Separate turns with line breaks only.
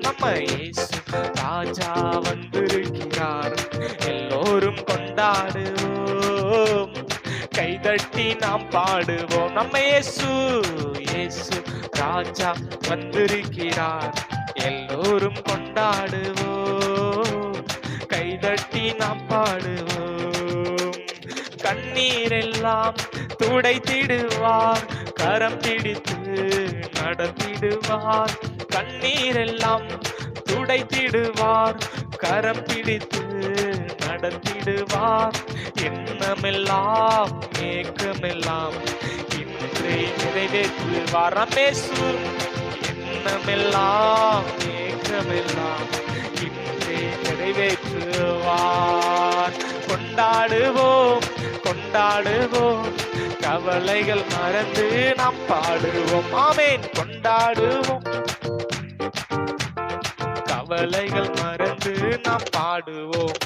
நம்ம இயேசு ராஜா வந்திருக்கிறார், எல்லோரும் கொண்டாடுவோம், கைதட்டி நாம் பாடுவோம். நம்ம இயேசு இயேசு ராஜா வந்திருக்கிறார், எல்லோரும் கொண்டாடுவோம், கைதட்டி நாம் பாடுவோம். கண்ணீரெல்லாம் துடைத்திடுவார், கரம் பிடித்து நடத்திடுவார். கண்ணீரெல்லாம் துடைத்திடுவார், கரம் பிடித்து நடத்திடுவார். எண்ணமெல்லாம் ஏக்கமெல்லாம் இன்றே நிறைவேற்றுவார். ரமேசு எண்ணமெல்லாம் ஏக்கமெல்லாம் இன்றே நிறைவேற்றுவார். கொண்டாடுவோம் கொண்டாடுவோம், கவலைகள் மறந்து நாம் பாடுவோம். ஆமென். கொண்டாடுவோம், கவலைகள் மறந்து நாம் பாடுவோம்.